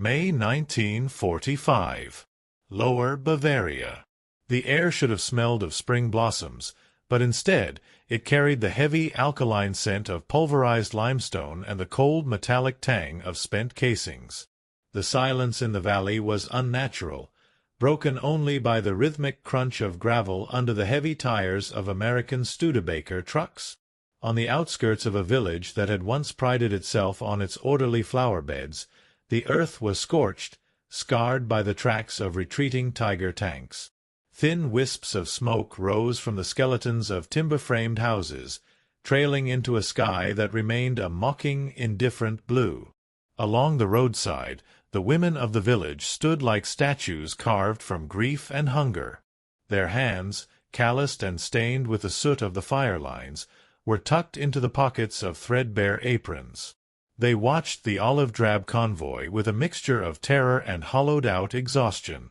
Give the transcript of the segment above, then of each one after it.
May 1945. Lower Bavaria. The air should have smelled of spring blossoms, but instead it carried the heavy alkaline scent of pulverized limestone and the cold metallic tang of spent casings. The silence in the valley was unnatural, broken only by the rhythmic crunch of gravel under the heavy tires of American Studebaker trucks. On the outskirts of a village that had once prided itself on its orderly flower beds, the earth was scorched, scarred by the tracks of retreating tiger tanks. Thin wisps of smoke rose from the skeletons of timber-framed houses, trailing into a sky that remained a mocking, indifferent blue. Along the roadside, the women of the village stood like statues carved from grief and hunger. Their hands, calloused and stained with the soot of the fire lines, were tucked into the pockets of threadbare aprons. They watched the olive-drab convoy with a mixture of terror and hollowed-out exhaustion.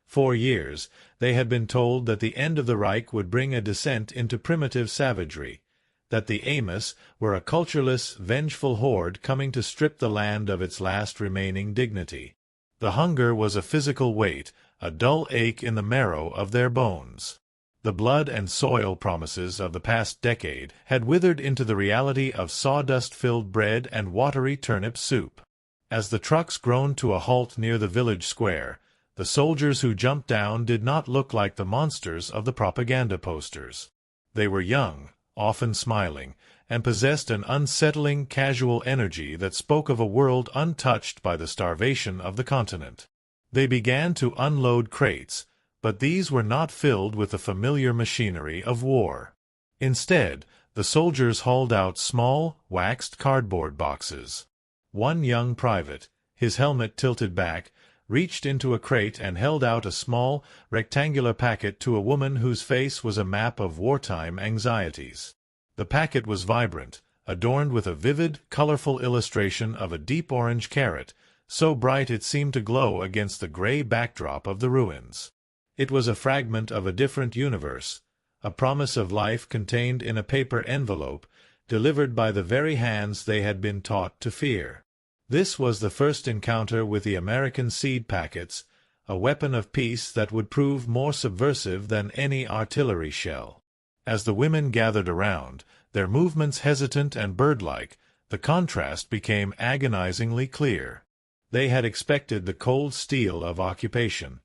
For years, they had been told that the end of the Reich would bring a descent into primitive savagery, that the Amos were a cultureless, vengeful horde coming to strip the land of its last remaining dignity. The hunger was a physical weight, a dull ache in the marrow of their bones. The blood and soil promises of the past decade had withered into the reality of sawdust-filled bread and watery turnip soup. As the trucks groaned to a halt near the village square, the soldiers who jumped down did not look like the monsters of the propaganda posters. They were young, often smiling, and possessed an unsettling, casual energy that spoke of a world untouched by the starvation of the continent. They began to unload crates, but these were not filled with the familiar machinery of war. Instead, the soldiers hauled out small, waxed cardboard boxes. One young private, his helmet tilted back, reached into a crate and held out a small, rectangular packet to a woman whose face was a map of wartime anxieties. The packet was vibrant, adorned with a vivid, colorful illustration of a deep orange carrot, so bright it seemed to glow against the gray backdrop of the ruins. It was a fragment of a different universe, a promise of life contained in a paper envelope, delivered by the very hands they had been taught to fear. This was the first encounter with the American seed packets, a weapon of peace that would prove more subversive than any artillery shell. As the women gathered around, their movements hesitant and bird-like, the contrast became agonizingly clear. They had expected the cold steel of occupation.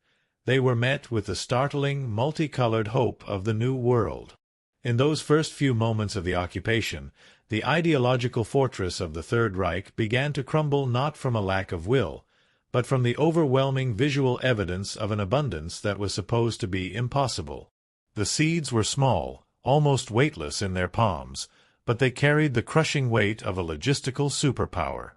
They were met with the startling, multicolored hope of the New World. In those first few moments of the occupation, the ideological fortress of the Third Reich began to crumble not from a lack of will, but from the overwhelming visual evidence of an abundance that was supposed to be impossible. The seeds were small, almost weightless in their palms, but they carried the crushing weight of a logistical superpower.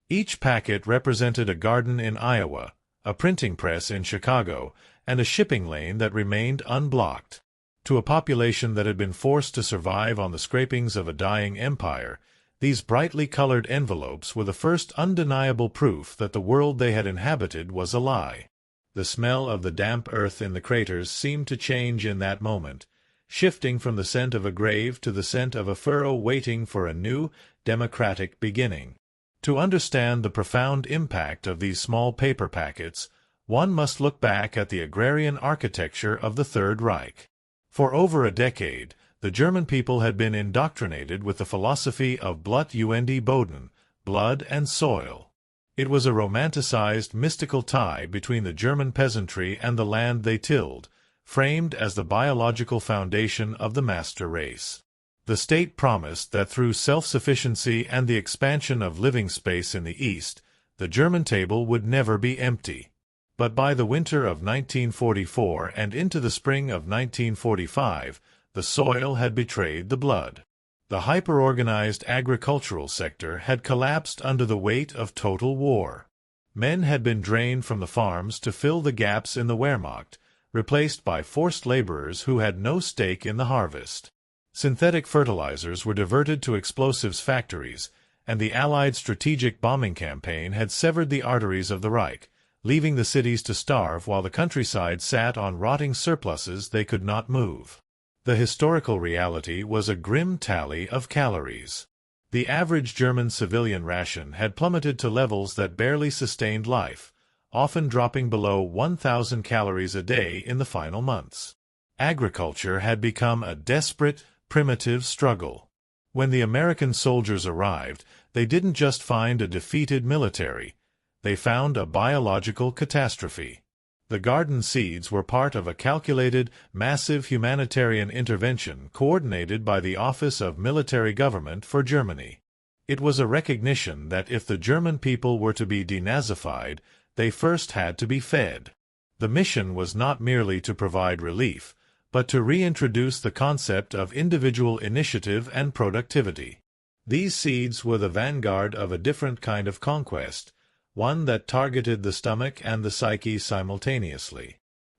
Each packet represented a garden in Iowa, a printing press in Chicago, and a shipping lane that remained unblocked. To a population that had been forced to survive on the scrapings of a dying empire, these brightly colored envelopes were the first undeniable proof that the world they had inhabited was a lie. The smell of the damp earth in the craters seemed to change in that moment, shifting from the scent of a grave to the scent of a furrow waiting for a new, democratic beginning. To understand the profound impact of these small paper packets, one must look back at the agrarian architecture of the Third Reich. For over a decade, the German people had been indoctrinated with the philosophy of Blut und Boden, blood and soil. It was a romanticized, mystical tie between the German peasantry and the land they tilled, framed as the biological foundation of the master race. The state promised that through self-sufficiency and the expansion of living space in the East, the German table would never be empty. But by the winter of 1944 and into the spring of 1945, the soil had betrayed the blood. The hyper-organized agricultural sector had collapsed under the weight of total war. Men had been drained from the farms to fill the gaps in the Wehrmacht, replaced by forced laborers who had no stake in the harvest. Synthetic fertilizers were diverted to explosives factories, and the Allied strategic bombing campaign had severed the arteries of the Reich, leaving the cities to starve while the countryside sat on rotting surpluses they could not move. The historical reality was a grim tally of calories. The average German civilian ration had plummeted to levels that barely sustained life, often dropping below 1,000 calories a day in the final months. Agriculture had become a desperate, primitive struggle. When the American soldiers arrived, they didn't just find a defeated military. They found a biological catastrophe. The garden seeds were part of a calculated, massive humanitarian intervention coordinated by the Office of Military Government for Germany. It was a recognition that if the German people were to be denazified, they first had to be fed. The mission was not merely to provide relief, but to reintroduce the concept of individual initiative and productivity. These seeds were the vanguard of a different kind of conquest, one that targeted the stomach and the psyche simultaneously.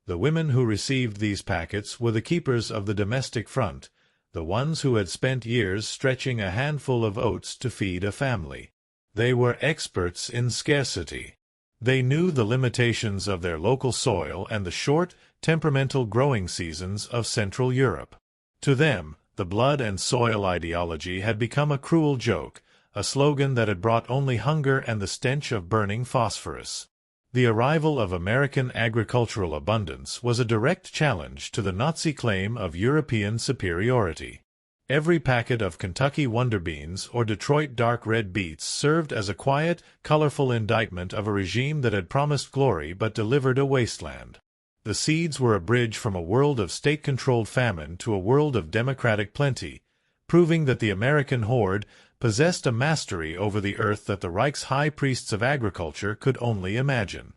The women who received these packets were the keepers of the domestic front, the ones who had spent years stretching a handful of oats to feed a family. They were experts in scarcity. They knew the limitations of their local soil and the short, temperamental growing seasons of Central Europe. To them, the blood and soil ideology had become a cruel joke, a slogan that had brought only hunger and the stench of burning phosphorus. The arrival of American agricultural abundance was a direct challenge to the Nazi claim of European superiority. Every packet of Kentucky Wonder Beans or Detroit dark red beets served as a quiet, colorful indictment of a regime that had promised glory but delivered a wasteland. The seeds were a bridge from a world of state-controlled famine to a world of democratic plenty, proving that the American horde possessed a mastery over the earth that the Reich's high priests of agriculture could only imagine.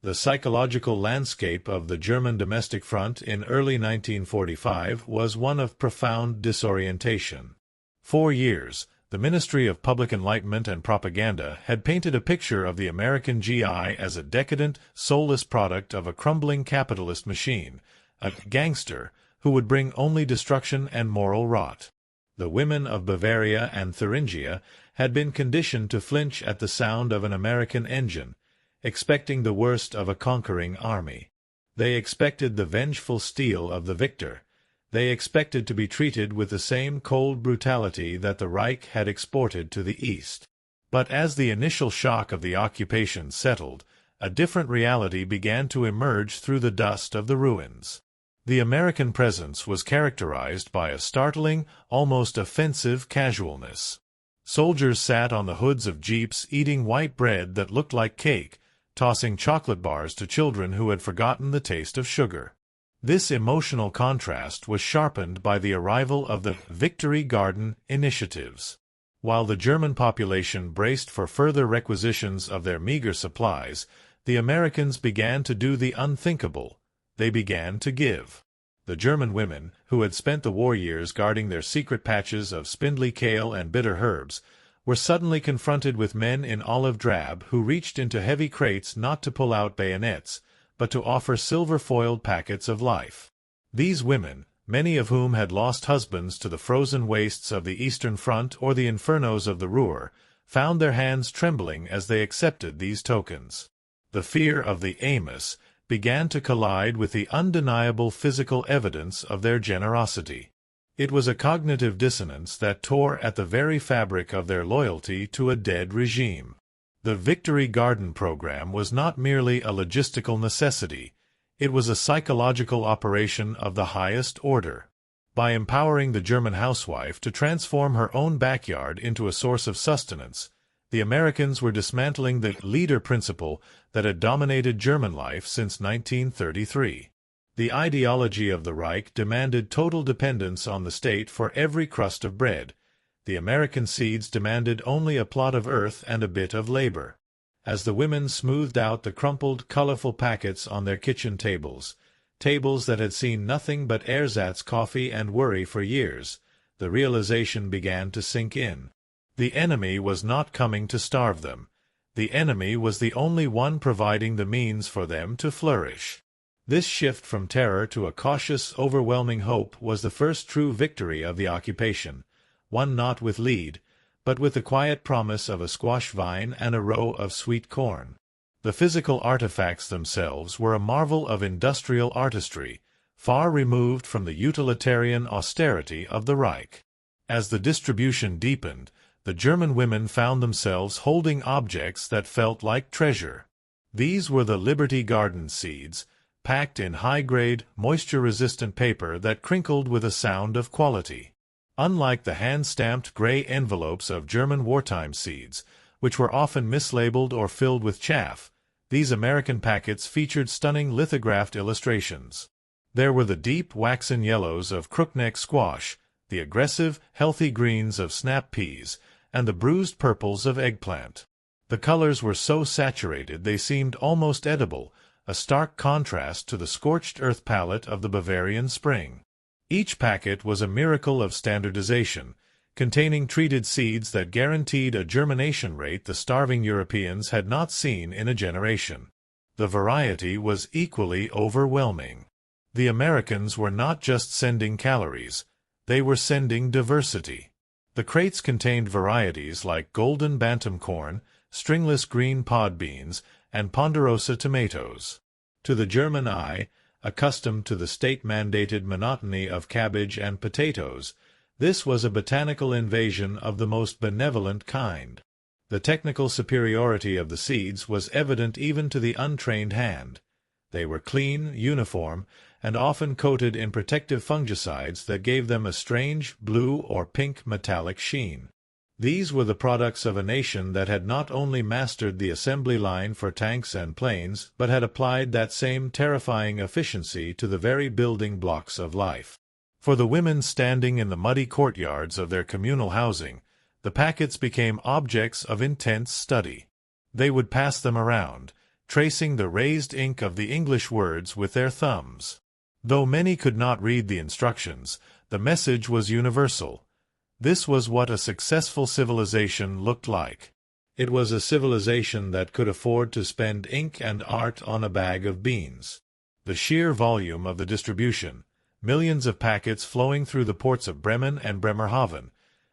The psychological landscape of the German domestic front in early 1945 was one of profound disorientation. For years, the Ministry of Public Enlightenment and Propaganda had painted a picture of the American GI as a decadent, soulless product of a crumbling capitalist machine, a gangster who would bring only destruction and moral rot. The women of Bavaria and Thuringia had been conditioned to flinch at the sound of an American engine, expecting the worst of a conquering army. They expected the vengeful steel of the victor. They expected to be treated with the same cold brutality that the Reich had exported to the East. But as the initial shock of the occupation settled, a different reality began to emerge through the dust of the ruins. The American presence was characterized by a startling, almost offensive casualness. Soldiers sat on the hoods of jeeps eating white bread that looked like cake, tossing chocolate bars to children who had forgotten the taste of sugar. This emotional contrast was sharpened by the arrival of the Victory Garden initiatives. While the German population braced for further requisitions of their meager supplies, the Americans began to do the unthinkable. They began to give. The German women, who had spent the war years guarding their secret patches of spindly kale and bitter herbs, were suddenly confronted with men in olive drab who reached into heavy crates not to pull out bayonets, but to offer silver-foiled packets of life. These women, many of whom had lost husbands to the frozen wastes of the Eastern Front or the infernos of the Ruhr, found their hands trembling as they accepted these tokens. The fear of the Amos began to collide with the undeniable physical evidence of their generosity. It was a cognitive dissonance that tore at the very fabric of their loyalty to a dead regime. The Victory Garden program was not merely a logistical necessity, it was a psychological operation of the highest order. By empowering the German housewife to transform her own backyard into a source of sustenance, the Americans were dismantling the leader principle that had dominated German life since 1933. The ideology of the Reich demanded total dependence on the state for every crust of bread. The American seeds demanded only a plot of earth and a bit of labor. As the women smoothed out the crumpled, colorful packets on their kitchen tables, tables that had seen nothing but ersatz coffee and worry for years, the realization began to sink in. The enemy was not coming to starve them. The enemy was the only one providing the means for them to flourish. This shift from terror to a cautious, overwhelming hope was the first true victory of the occupation, one not with lead, but with the quiet promise of a squash vine and a row of sweet corn. The physical artifacts themselves were a marvel of industrial artistry, far removed from the utilitarian austerity of the Reich. As the distribution deepened, the German women found themselves holding objects that felt like treasure. These were the Liberty Garden seeds, packed in high-grade, moisture-resistant paper that crinkled with a sound of quality. Unlike the hand-stamped gray envelopes of German wartime seeds, which were often mislabeled or filled with chaff, these American packets featured stunning lithographed illustrations. There were the deep waxen yellows of crookneck squash, the aggressive, healthy greens of snap peas, and the bruised purples of eggplant. The colors were so saturated they seemed almost edible, a stark contrast to the scorched earth palette of the Bavarian spring. Each packet was a miracle of standardization, containing treated seeds that guaranteed a germination rate the starving Europeans had not seen in a generation. The variety was equally overwhelming. The Americans were not just sending calories, they were sending diversity. The crates contained varieties like golden bantam corn, stringless green pod beans, and ponderosa tomatoes. To the German eye, accustomed to the state-mandated monotony of cabbage and potatoes, this was a botanical invasion of the most benevolent kind. The technical superiority of the seeds was evident even to the untrained hand. They were clean, uniform, and often coated in protective fungicides that gave them a strange blue or pink metallic sheen. These were the products of a nation that had not only mastered the assembly line for tanks and planes, but had applied that same terrifying efficiency to the very building blocks of life. For the women standing in the muddy courtyards of their communal housing, the packets became objects of intense study. They would pass them around, tracing the raised ink of the English words with their thumbs. Though many could not read the instructions, the message was universal. This was what a successful civilization looked like. It was a civilization that could afford to spend ink and art on a bag of beans. The sheer volume of the distribution, millions of packets flowing through the ports of Bremen and Bremerhaven,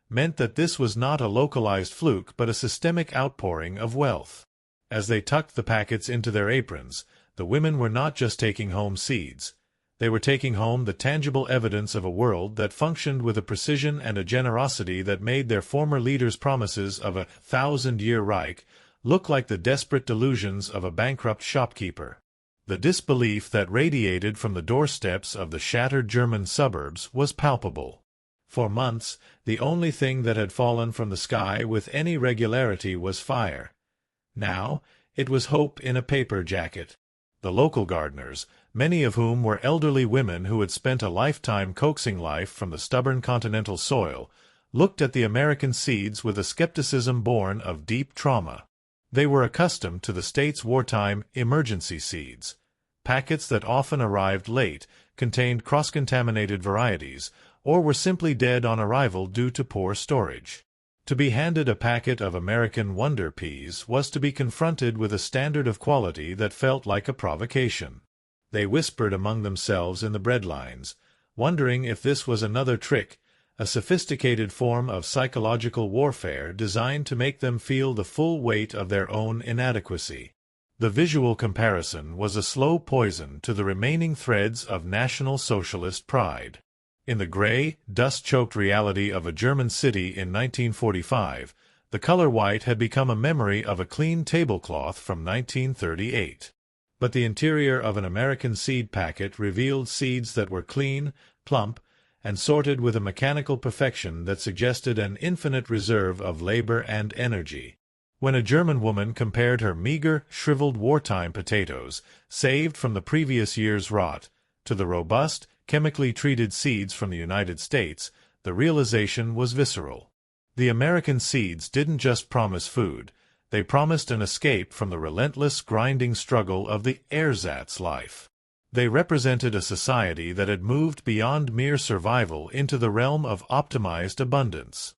meant that this was not a localized fluke but a systemic outpouring of wealth. As they tucked the packets into their aprons, the women were not just taking home seeds. They were taking home the tangible evidence of a world that functioned with a precision and a generosity that made their former leaders' promises of a 1,000-year Reich look like the desperate delusions of a bankrupt shopkeeper. The disbelief that radiated from the doorsteps of the shattered German suburbs was palpable. For months, the only thing that had fallen from the sky with any regularity was fire. Now, it was hope in a paper jacket. The local gardeners, many of whom were elderly women who had spent a lifetime coaxing life from the stubborn continental soil, looked at the American seeds with a skepticism born of deep trauma. They were accustomed to the state's wartime emergency seeds. Packets that often arrived late, contained cross-contaminated varieties, or were simply dead on arrival due to poor storage. To be handed a packet of American Wonder Peas was to be confronted with a standard of quality that felt like a provocation. They whispered among themselves in the breadlines, wondering if this was another trick, a sophisticated form of psychological warfare designed to make them feel the full weight of their own inadequacy. The visual comparison was a slow poison to the remaining threads of National Socialist pride. In the gray, dust-choked reality of a German city in 1945, the color white had become a memory of a clean tablecloth from 1938. But the interior of an American seed packet revealed seeds that were clean, plump, and sorted with a mechanical perfection that suggested an infinite reserve of labor and energy. When a German woman compared her meager, shriveled wartime potatoes, saved from the previous year's rot, to the robust, chemically treated seeds from the United States, the realization was visceral. The American seeds didn't just promise food, they promised an escape from the relentless, grinding struggle of the ersatz life. They represented a society that had moved beyond mere survival into the realm of optimized abundance.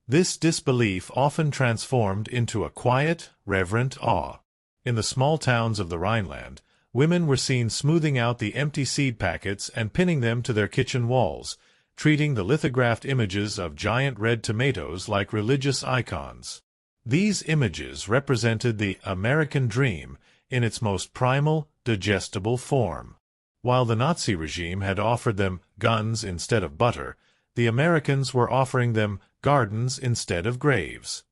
This disbelief often transformed into a quiet, reverent awe. In the small towns of the Rhineland, women were seen smoothing out the empty seed packets and pinning them to their kitchen walls, treating the lithographed images of giant red tomatoes like religious icons. These images represented the American dream in its most primal, digestible form. While the Nazi regime had offered them guns instead of butter, the Americans were offering them gardens instead of graves.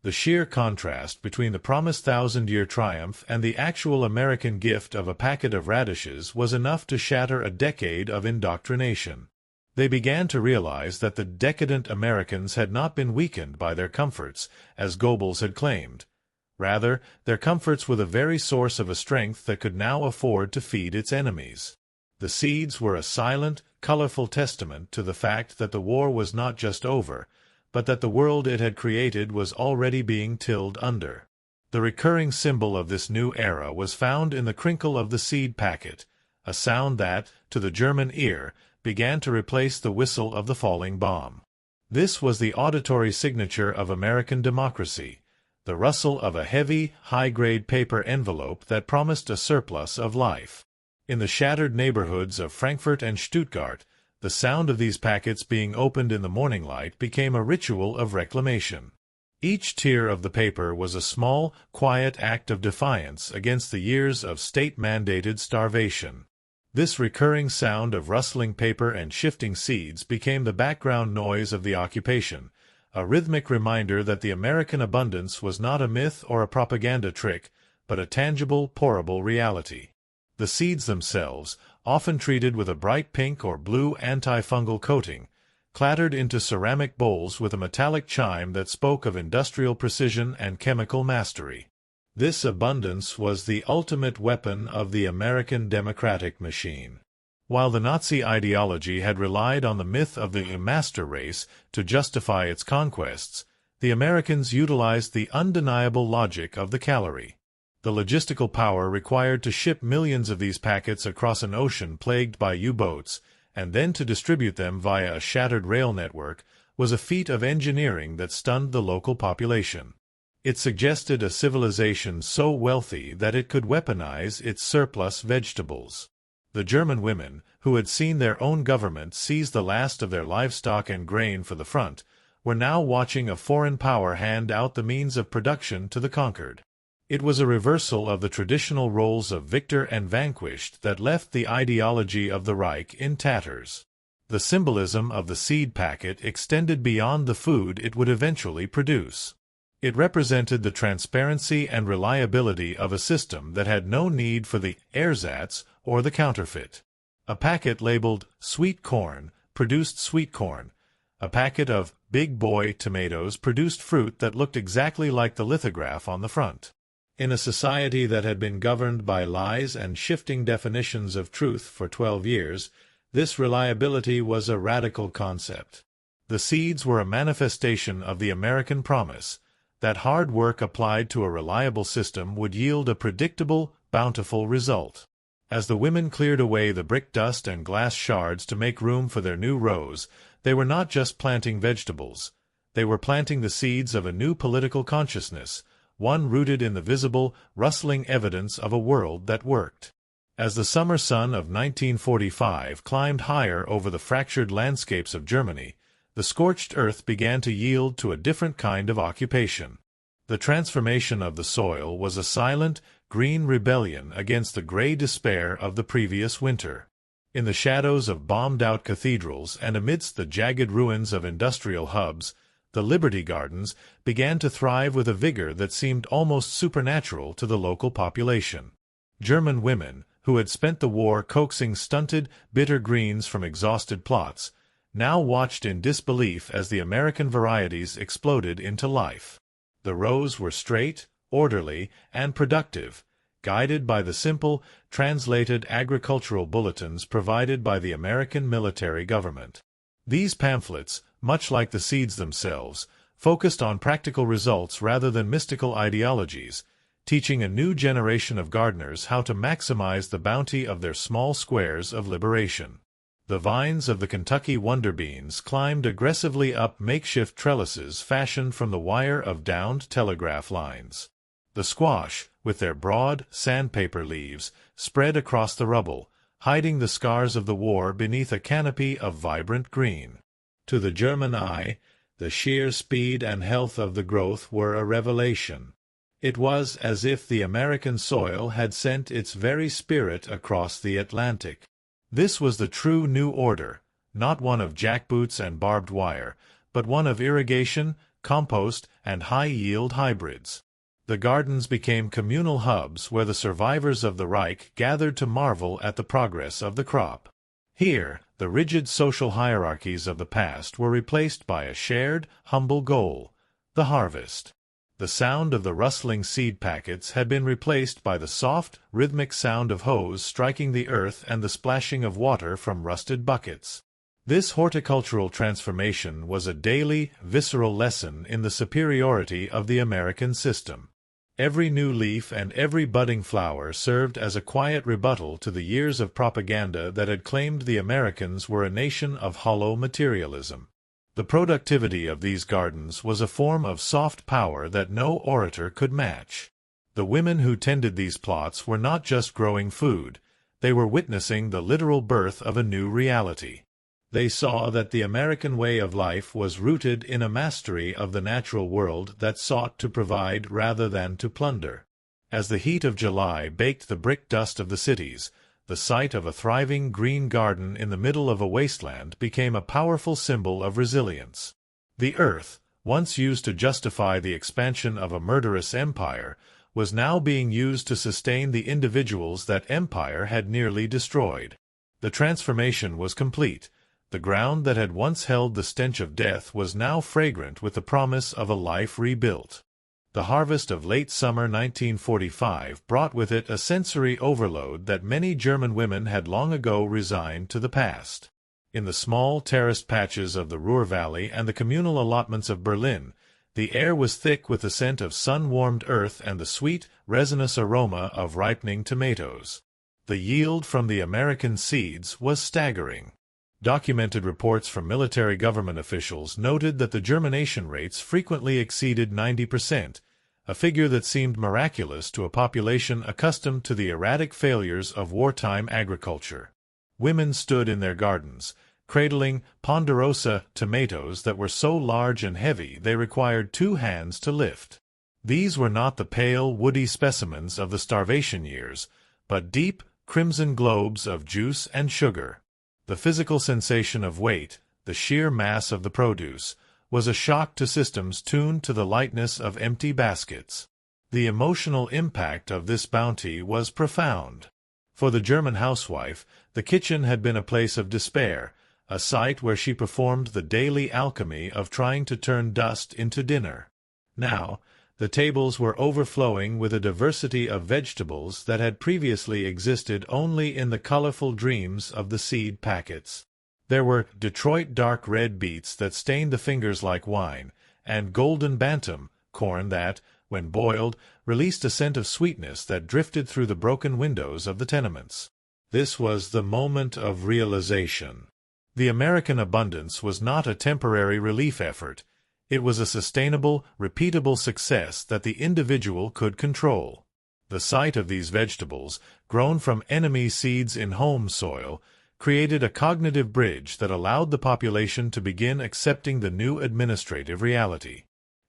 The sheer contrast between the promised thousand-year triumph and the actual American gift of a packet of radishes was enough to shatter a decade of indoctrination. They began to realize that the decadent Americans had not been weakened by their comforts, as Goebbels had claimed. Rather, their comforts were the very source of a strength that could now afford to feed its enemies. The seeds were a silent, colorful testament to the fact that the war was not just over, but that the world it had created was already being tilled under. The recurring symbol of this new era was found in the crinkle of the seed packet, a sound that, to the German ear, began to replace the whistle of the falling bomb. This was the auditory signature of American democracy, the rustle of a heavy, high-grade paper envelope that promised a surplus of life. In the shattered neighborhoods of Frankfurt and Stuttgart, the sound of these packets being opened in the morning light became a ritual of reclamation. Each tier of the paper was a small, quiet act of defiance against the years of state-mandated starvation. This recurring sound of rustling paper and shifting seeds became the background noise of the occupation, a rhythmic reminder that the American abundance was not a myth or a propaganda trick, but a tangible, pourable reality. The seeds themselves, often treated with a bright pink or blue antifungal coating, clattered into ceramic bowls with a metallic chime that spoke of industrial precision and chemical mastery. This abundance was the ultimate weapon of the American democratic machine. While the Nazi ideology had relied on the myth of the master race to justify its conquests, the Americans utilized the undeniable logic of the calorie. The logistical power required to ship millions of these packets across an ocean plagued by U-boats, and then to distribute them via a shattered rail network, was a feat of engineering that stunned the local population. It suggested a civilization so wealthy that it could weaponize its surplus vegetables. The German women, who had seen their own government seize the last of their livestock and grain for the front, were now watching a foreign power hand out the means of production to the conquered. It was a reversal of the traditional roles of victor and vanquished that left the ideology of the Reich in tatters. The symbolism of the seed packet extended beyond the food it would eventually produce. It represented the transparency and reliability of a system that had no need for the ersatz or the counterfeit. A packet labeled sweet corn produced sweet corn. A packet of big boy tomatoes produced fruit that looked exactly like the lithograph on the front. In a society that had been governed by lies and shifting definitions of truth for 12 years, this reliability was a radical concept. The seeds were a manifestation of the American promise that hard work applied to a reliable system would yield a predictable, bountiful result. As the women cleared away the brick dust and glass shards to make room for their new rows, they were not just planting vegetables. They were planting the seeds of a new political consciousness, one rooted in the visible, rustling evidence of a world that worked. As the summer sun of 1945 climbed higher over the fractured landscapes of Germany, the scorched earth began to yield to a different kind of occupation. The transformation of the soil was a silent, green rebellion against the gray despair of the previous winter. In the shadows of bombed-out cathedrals and amidst the jagged ruins of industrial hubs, the Liberty Gardens began to thrive with a vigor that seemed almost supernatural to the local population. German women, who had spent the war coaxing stunted, bitter greens from exhausted plots, now watched in disbelief as the American varieties exploded into life. The rows were straight, orderly, and productive, guided by the simple, translated agricultural bulletins provided by the American military government. These pamphlets, much like the seeds themselves, focused on practical results rather than mystical ideologies, teaching a new generation of gardeners how to maximize the bounty of their small squares of liberation. The vines of the Kentucky wonder beans climbed aggressively up makeshift trellises fashioned from the wire of downed telegraph lines. The squash, with their broad, sandpaper leaves, spread across the rubble, hiding the scars of the war beneath a canopy of vibrant green. To the German eye, the sheer speed and health of the growth were a revelation. It was as if the American soil had sent its very spirit across the Atlantic. This was the true new order, not one of jackboots and barbed wire, but one of irrigation, compost, and high-yield hybrids. The gardens became communal hubs where the survivors of the Reich gathered to marvel at the progress of the crop. Here, the rigid social hierarchies of the past were replaced by a shared, humble goal: the harvest. The sound of the rustling seed packets had been replaced by the soft, rhythmic sound of hoes striking the earth and the splashing of water from rusted buckets. This horticultural transformation was a daily, visceral lesson in the superiority of the American system. Every new leaf and every budding flower served as a quiet rebuttal to the years of propaganda that had claimed the Americans were a nation of hollow materialism. The productivity of these gardens was a form of soft power that no orator could match. The women who tended these plots were not just growing food, they were witnessing the literal birth of a new reality. They saw that the American way of life was rooted in a mastery of the natural world that sought to provide rather than to plunder. As the heat of July baked the brick dust of the cities, the sight of a thriving green garden in the middle of a wasteland became a powerful symbol of resilience. The earth, once used to justify the expansion of a murderous empire, was now being used to sustain the individuals that empire had nearly destroyed. The transformation was complete. The ground that had once held the stench of death was now fragrant with the promise of a life rebuilt. The harvest of late summer 1945 brought with it a sensory overload that many German women had long ago resigned to the past. In the small terraced patches of the Ruhr Valley and the communal allotments of Berlin, the air was thick with the scent of sun-warmed earth and the sweet, resinous aroma of ripening tomatoes. The yield from the American seeds was staggering. Documented reports from military government officials noted that the germination rates frequently exceeded 90%, a figure that seemed miraculous to a population accustomed to the erratic failures of wartime agriculture. Women stood in their gardens, cradling ponderosa tomatoes that were so large and heavy they required 2 hands to lift. These were not the pale, woody specimens of the starvation years, but deep, crimson globes of juice and sugar. The physical sensation of weight, the sheer mass of the produce, was a shock to systems tuned to the lightness of empty baskets. The emotional impact of this bounty was profound. For the German housewife, the kitchen had been a place of despair, a site where she performed the daily alchemy of trying to turn dust into dinner. Now, the tables were overflowing with a diversity of vegetables that had previously existed only in the colorful dreams of the seed packets. There were Detroit dark red beets that stained the fingers like wine, and golden bantam corn that, when boiled, released a scent of sweetness that drifted through the broken windows of the tenements. This was the moment of realization. The American abundance was not a temporary relief effort. It was a sustainable, repeatable success that the individual could control. The sight of these vegetables, grown from enemy seeds in home soil, created a cognitive bridge that allowed the population to begin accepting the new administrative reality.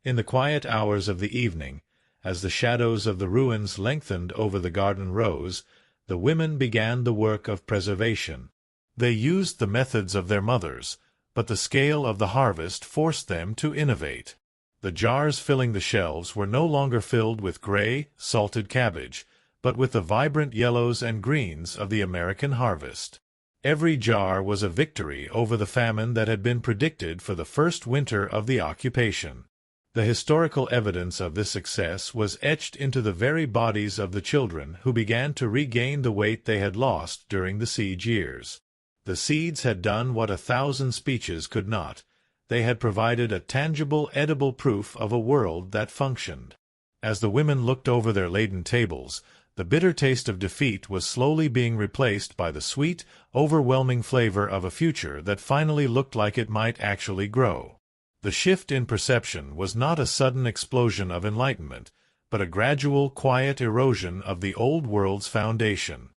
In the quiet hours of the evening, as the shadows of the ruins lengthened over the garden rows, the women began the work of preservation. They used the methods of their mothers, but the scale of the harvest forced them to innovate. The jars filling the shelves were no longer filled with gray, salted cabbage, but with the vibrant yellows and greens of the American harvest. Every jar was a victory over the famine that had been predicted for the first winter of the occupation. The historical evidence of this success was etched into the very bodies of the children who began to regain the weight they had lost during the siege years. The seeds had done what 1,000 speeches could not. They had provided a tangible, edible proof of a world that functioned. As the women looked over their laden tables, the bitter taste of defeat was slowly being replaced by the sweet, overwhelming flavor of a future that finally looked like it might actually grow. The shift in perception was not a sudden explosion of enlightenment, but a gradual, quiet erosion of the old world's foundation.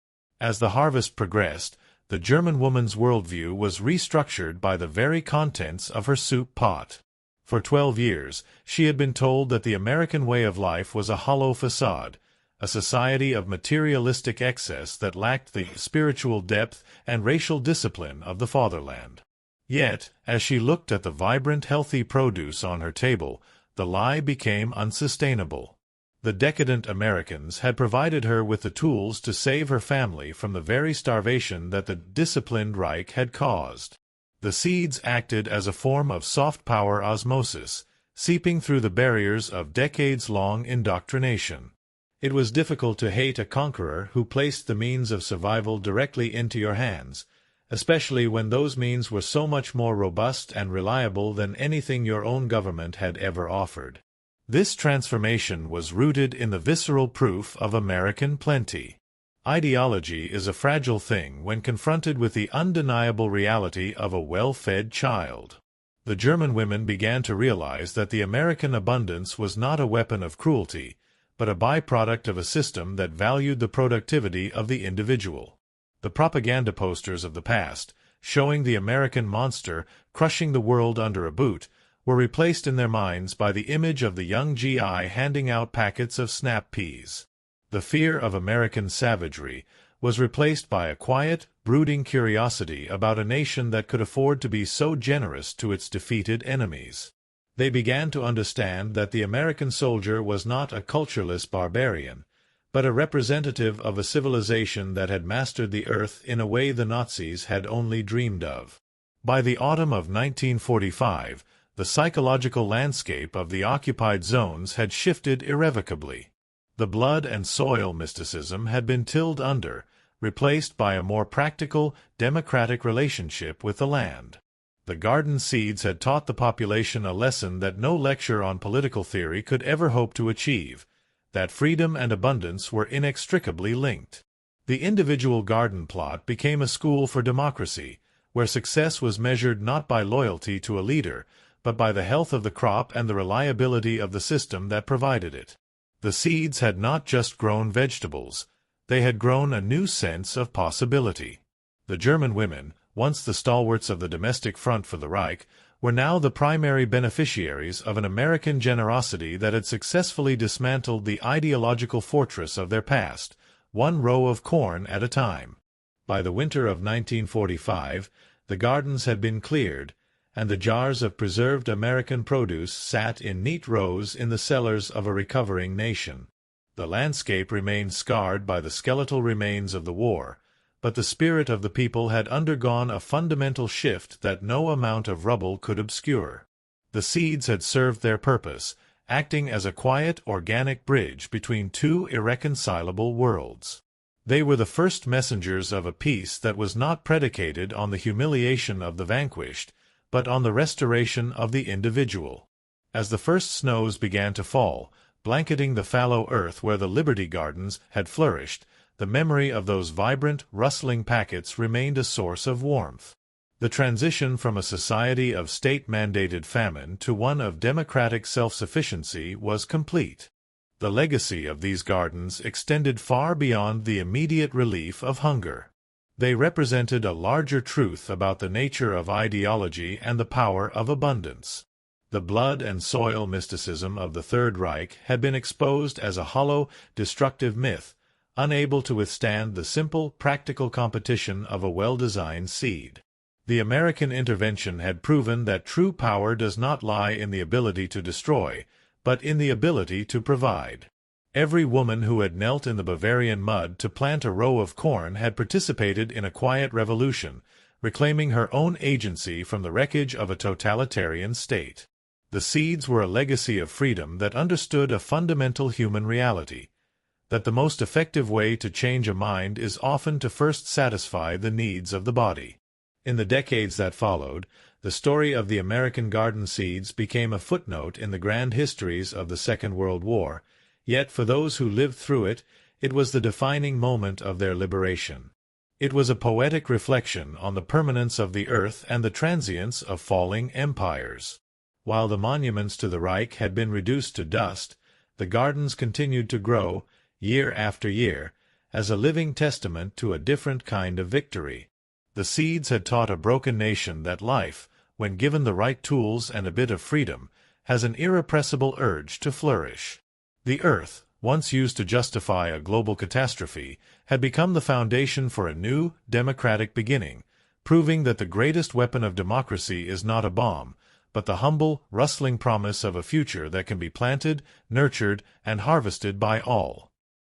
As the harvest progressed, the German woman's worldview was restructured by the very contents of her soup pot. For 12 years, she had been told that the American way of life was a hollow facade, a society of materialistic excess that lacked the spiritual depth and racial discipline of the fatherland. Yet, as she looked at the vibrant, healthy produce on her table, the lie became unsustainable. The decadent Americans had provided her with the tools to save her family from the very starvation that the disciplined Reich had caused. The seeds acted as a form of soft power osmosis, seeping through the barriers of decades-long indoctrination. It was difficult to hate a conqueror who placed the means of survival directly into your hands, especially when those means were so much more robust and reliable than anything your own government had ever offered. This transformation was rooted in the visceral proof of American plenty. Ideology is a fragile thing when confronted with the undeniable reality of a well-fed child. The German women began to realize that the American abundance was not a weapon of cruelty, but a byproduct of a system that valued the productivity of the individual. The propaganda posters of the past, showing the American monster crushing the world under a boot, were replaced in their minds by the image of the young GI handing out packets of snap peas. The fear of American savagery was replaced by a quiet, brooding curiosity about a nation that could afford to be so generous to its defeated enemies. They began to understand that the American soldier was not a cultureless barbarian, but a representative of a civilization that had mastered the earth in a way the Nazis had only dreamed of. By the autumn of 1945, the psychological landscape of the occupied zones had shifted irrevocably. The blood and soil mysticism had been tilled under, replaced by a more practical, democratic relationship with the land. The garden seeds had taught the population a lesson that no lecture on political theory could ever hope to achieve, that freedom and abundance were inextricably linked. The individual garden plot became a school for democracy, where success was measured not by loyalty to a leader, but by the health of the crop and the reliability of the system that provided it. The seeds had not just grown vegetables, they had grown a new sense of possibility. The German women, once the stalwarts of the domestic front for the Reich, were now the primary beneficiaries of an American generosity that had successfully dismantled the ideological fortress of their past, one row of corn at a time. By the winter of 1945, the gardens had been cleared, and the jars of preserved American produce sat in neat rows in the cellars of a recovering nation. The landscape remained scarred by the skeletal remains of the war, but the spirit of the people had undergone a fundamental shift that no amount of rubble could obscure. The seeds had served their purpose, acting as a quiet, organic bridge between two irreconcilable worlds. They were the first messengers of a peace that was not predicated on the humiliation of the vanquished, but on the restoration of the individual. As the first snows began to fall, blanketing the fallow earth where the Liberty Gardens had flourished, the memory of those vibrant, rustling packets remained a source of warmth. The transition from a society of state-mandated famine to one of democratic self-sufficiency was complete. The legacy of these gardens extended far beyond the immediate relief of hunger. They represented a larger truth about the nature of ideology and the power of abundance. The blood and soil mysticism of the Third Reich had been exposed as a hollow, destructive myth, unable to withstand the simple, practical competition of a well-designed seed. The American intervention had proven that true power does not lie in the ability to destroy, but in the ability to provide. Every woman who had knelt in the Bavarian mud to plant a row of corn had participated in a quiet revolution, reclaiming her own agency from the wreckage of a totalitarian state. The seeds were a legacy of freedom that understood a fundamental human reality, that the most effective way to change a mind is often to first satisfy the needs of the body. In the decades that followed, the story of the American garden seeds became a footnote in the grand histories of the Second World War, yet for those who lived through it, it was the defining moment of their liberation. It was a poetic reflection on the permanence of the earth and the transience of falling empires. While the monuments to the Reich had been reduced to dust, the gardens continued to grow, year after year, as a living testament to a different kind of victory. The seeds had taught a broken nation that life, when given the right tools and a bit of freedom, has an irrepressible urge to flourish. The earth, once used to justify a global catastrophe, had become the foundation for a new, democratic beginning, proving that the greatest weapon of democracy is not a bomb, but the humble, rustling promise of a future that can be planted, nurtured, and harvested by all.